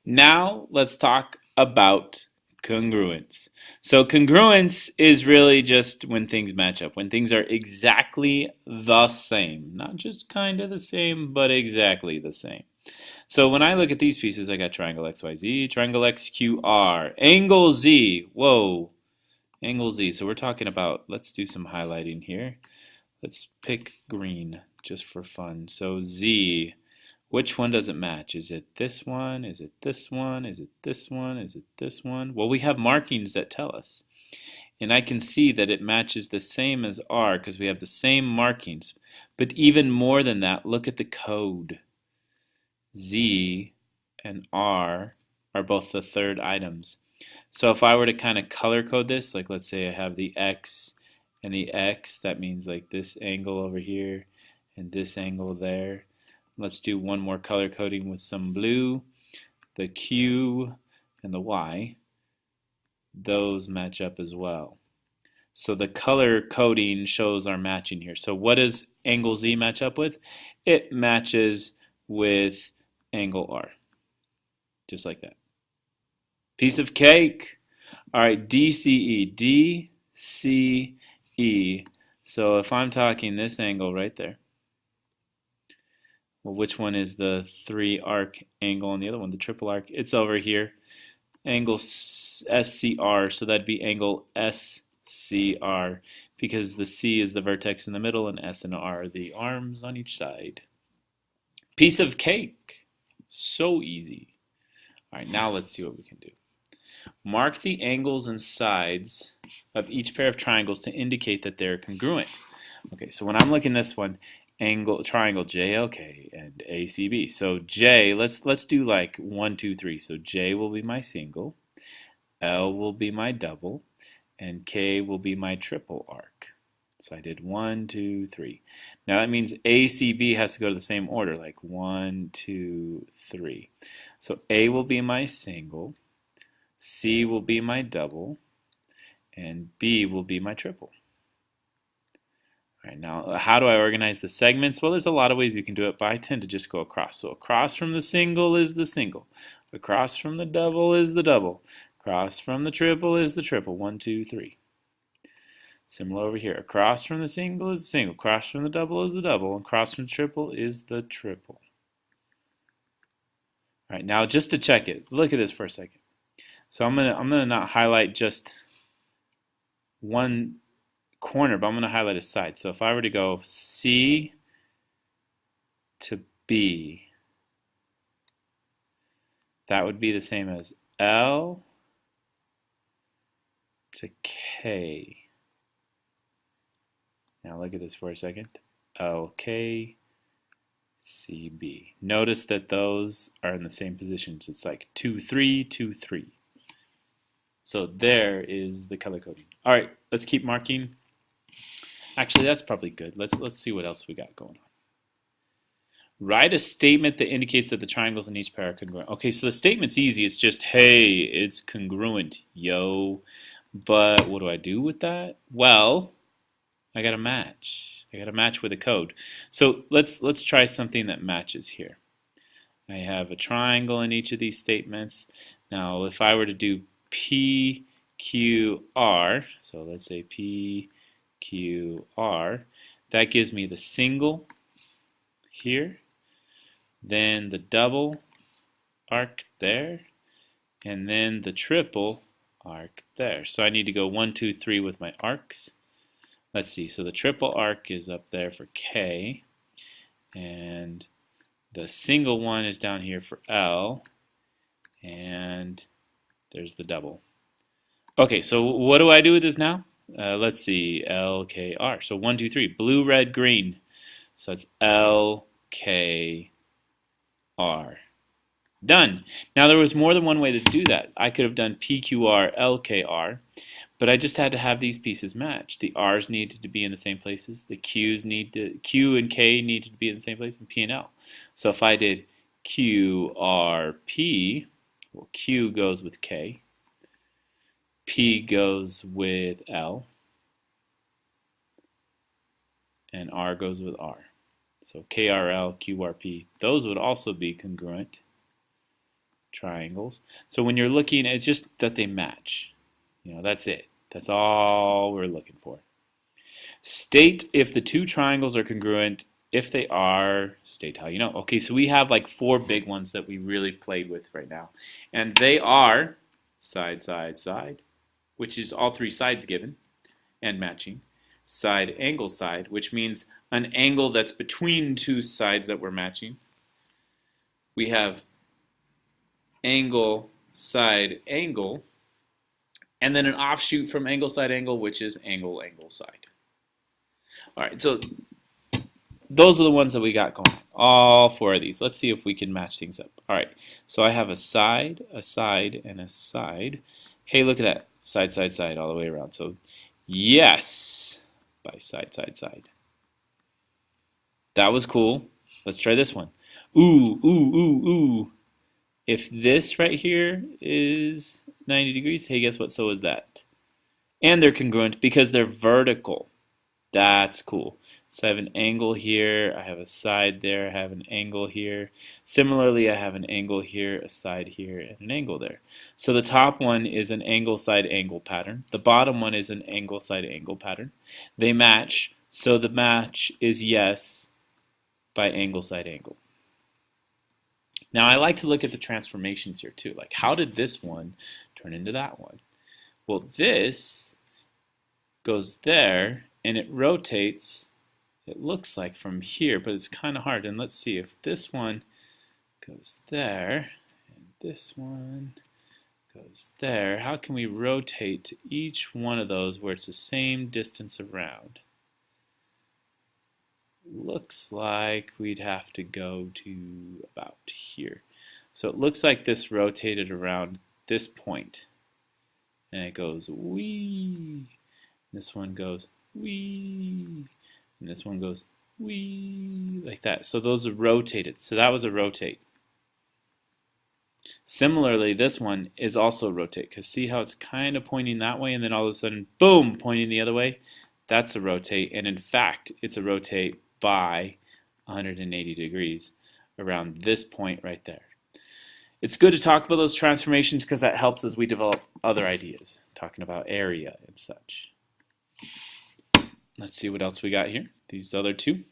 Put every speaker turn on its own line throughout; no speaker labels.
Now let's talk about congruence. So congruence is really just when things match up, when things are exactly the same, not just kind of the same, but exactly the same. So when I look at these pieces, I got triangle XYZ, triangle XQR, angle Z. Whoa, angle Z. So we're talking about, let's do some highlighting here. Let's pick green just for fun. So Z, which one does it match? Is it this one? Is it this one? Is it this one? Is it this one? Well, we have markings that tell us. And I can see that it matches the same as R because we have the same markings. But even more than that, look at the code. Z and R are both the third items. So if I were to kind of color code this, like let's say I have the X and the X, that means like this angle over here and this angle there. Let's do one more color coding with some blue. The Q and the Y, those match up as well. So the color coding shows our matching here. So what does angle Z match up with? It matches with angle R, just like that. Piece of cake. All right, DCE, DCE. So if I'm talking this angle right there, well, which one is the three arc angle and the other one, the triple arc? It's over here. Angle SCR, so that'd be angle SCR because the C is the vertex in the middle and S and R are the arms on each side. Piece of cake. So easy. All right, now let's see what we can do. Mark the angles and sides of each pair of triangles to indicate that they're congruent. Okay, so when I'm looking at this one, triangle JLK and ACB. So J, let's do like 1, 2, 3. So J will be my single, L will be my double, and K will be my triple arc. So I did 1, 2, 3. Now that means ACB has to go to the same order, like 1, 2, 3. So A will be my single, C will be my double, and B will be my triple. All right, now how do I organize the segments? Well, there's a lot of ways you can do it, but I tend to just go across. So across from the single is the single. Across from the double is the double. Across from the triple is the triple. 1, 2, 3. Similar over here. Across from the single is the single. Across from the double is the double. And across from the triple is the triple. All right, now just to check it, look at this for a second. So I'm gonna not highlight just one corner, but I'm gonna highlight a side. So if I were to go C to B, that would be the same as L to K. Now look at this for a second. L, K, C, B. Notice that those are in the same positions. It's like 2, 3, 2, 3. So there is the color coding. All right, let's keep marking. Actually, that's probably good. Let's see what else we got going on. Write a statement that indicates that the triangles in each pair are congruent. Okay, so the statement's easy. It's just, hey, it's congruent, yo. But what do I do with that? Well, I got to match. I got to match with a code. So let's try something that matches here. I have a triangle in each of these statements. Now, if I were to do PQR, so let's say PQR, that gives me the single here, then the double arc there, and then the triple arc there. So I need to go 1, 2, 3 with my arcs. Let's see, so the triple arc is up there for K, and the single one is down here for L, and there's the double. Okay, so what do I do with this now? Let's see, LKR. So 1, 2, 3, blue, red, green. So it's LKR. Done. Now there was more than one way to do that. I could have done PQR, LKR, but I just had to have these pieces match. The R's needed to be in the same places. The Q and K needed to be in the same place, and P and L. So if I did QRP, well, Q goes with K, P goes with L, and R goes with R. So KRL, QRP, those would also be congruent. triangles. So when you're looking, it's just that they match. That's it. That's all we're looking for. State if the two triangles are congruent. If they are, state how you know. Okay, so we have like 4 big ones that we really played with right now. And they are side, side, side, which is all 3 sides given and matching. Side, angle, side, which means an angle that's between 2 sides that we're matching. We have angle, side, angle, and then an offshoot from angle, side, angle, which is angle, angle, side. All right, so those are the ones that we got going. All 4 of these. Let's see if we can match things up. All right, so I have a side, and a side. Hey, look at that. Side, side, side, all the way around. So, yes, by side, side, side. That was cool. Let's try this one. Ooh, ooh, ooh, ooh. If this right here is 90 degrees, hey, guess what? So is that. And they're congruent because they're vertical. That's cool. So I have an angle here, I have a side there, I have an angle here. Similarly, I have an angle here, a side here, and an angle there. So the top one is an angle, side, angle pattern. The bottom one is an angle, side, angle pattern. They match, so the match is yes by angle, side, angle. Now I like to look at the transformations here too. Like, how did this one turn into that one? Well, this goes there, and it rotates, it looks like from here, but it's kind of hard. And let's see if this one goes there, and this one goes there. How can we rotate to each one of those where it's the same distance around? Looks like we'd have to go to about here. So it looks like this rotated around this point, and it goes wee. This one goes wee, and this one goes wee, like that. So those are rotated. So that was a rotate. Similarly, this one is also rotate, because see how it's kind of pointing that way, and then all of a sudden, boom, pointing the other way? That's a rotate, and in fact, it's a rotate by 180 degrees around this point right there. It's good to talk about those transformations because that helps as we develop other ideas, talking about area and such. Let's see what else we got here. These other 2.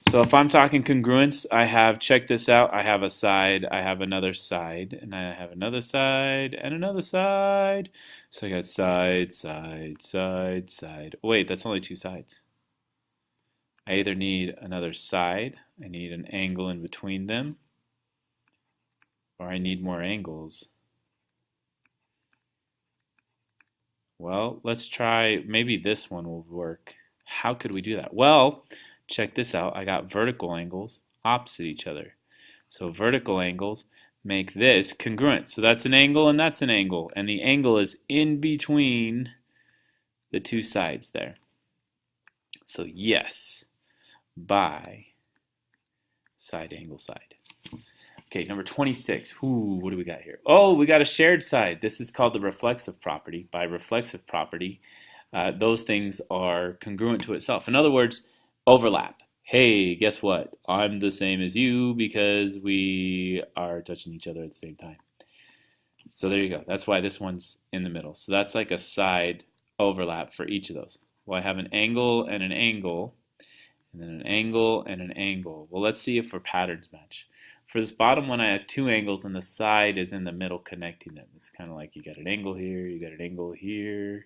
So if I'm talking congruence, I have, check this out, I have a side, I have another side, and I have another side, and another side. So I got side, side, side, side. Wait, that's only 2 sides. I either need another side, I need an angle in between them, or I need more angles. Well, let's try, maybe this one will work. How could we do that? Well, check this out. I got vertical angles opposite each other. So vertical angles make this congruent. So that's an angle and that's an angle. And the angle is in between the 2 sides there. So yes, by side, angle, side. Okay, number 26. Ooh, what do we got here? Oh, we got a shared side. This is called the reflexive property. By reflexive property, those things are congruent to itself. In other words, overlap. Hey, guess what? I'm the same as you because we are touching each other at the same time. So there you go. That's why this one's in the middle. So that's like a side overlap for each of those. Well, I have an angle, and then an angle and an angle. Well, let's see if our patterns match. For this bottom one, I have 2 angles, and the side is in the middle connecting them. It's kind of like you got an angle here, you got an angle here,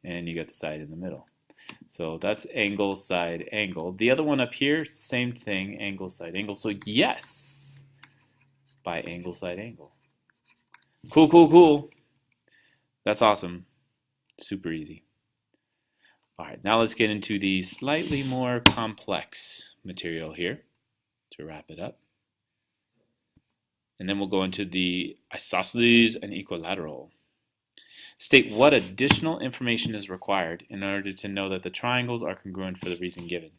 and you got the side in the middle. So that's angle, side, angle. The other one up here, same thing, angle, side, angle. So yes, by angle, side, angle. Cool, cool, cool. That's awesome. Super easy. All right, now let's get into the slightly more complex material here to wrap it up. And then we'll go into the isosceles and equilateral. State what additional information is required in order to know that the triangles are congruent for the reason given.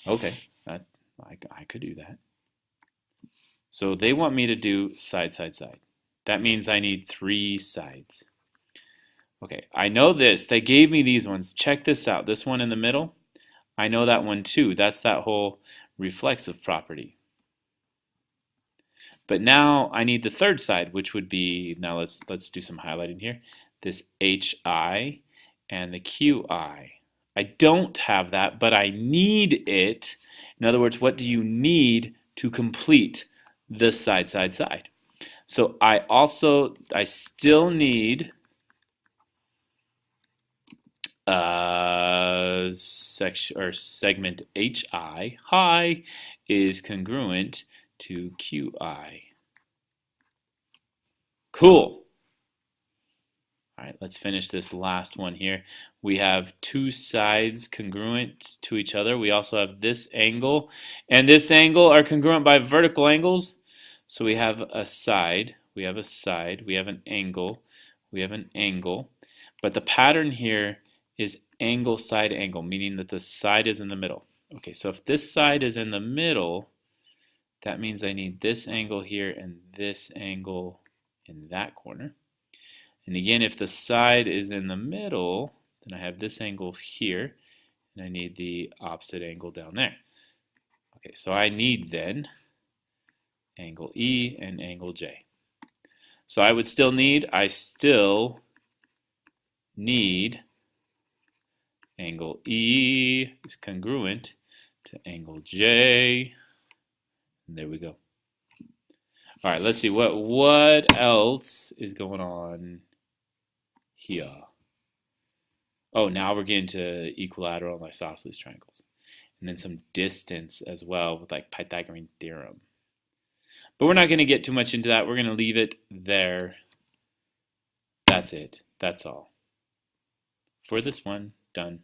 Okay, I could do that. So they want me to do side, side, side. That means I need 3 sides. Okay, I know this. They gave me these ones. Check this out. This one in the middle, I know that one too. That's that whole reflexive property. But now I need the third side, which would be, now let's do some highlighting here. This HI and the QI. I don't have that, but I need it. In other words, what do you need to complete this side, side, side? So I still need section or segment HI. Hi is congruent to QI. Cool. All right, let's finish this last one here. We have two sides congruent to each other. We also have this angle and this angle are congruent by vertical angles. So we have a side, we have a side, we have an angle, we have an angle. But the pattern here is angle, side, angle, meaning that the side is in the middle. Okay, so if this side is in the middle, that means I need this angle here and this angle in that corner. And again, if the side is in the middle, then I have this angle here, and I need the opposite angle down there. Okay, so I need then angle E and angle J. So I still need angle E is congruent to angle J. And there we go. All right, let's see what else is going on here. Oh, now we're getting to equilateral and isosceles triangles. And then some distance as well with like Pythagorean theorem. But we're not going to get too much into that. We're going to leave it there. That's it. That's all. For this one, done.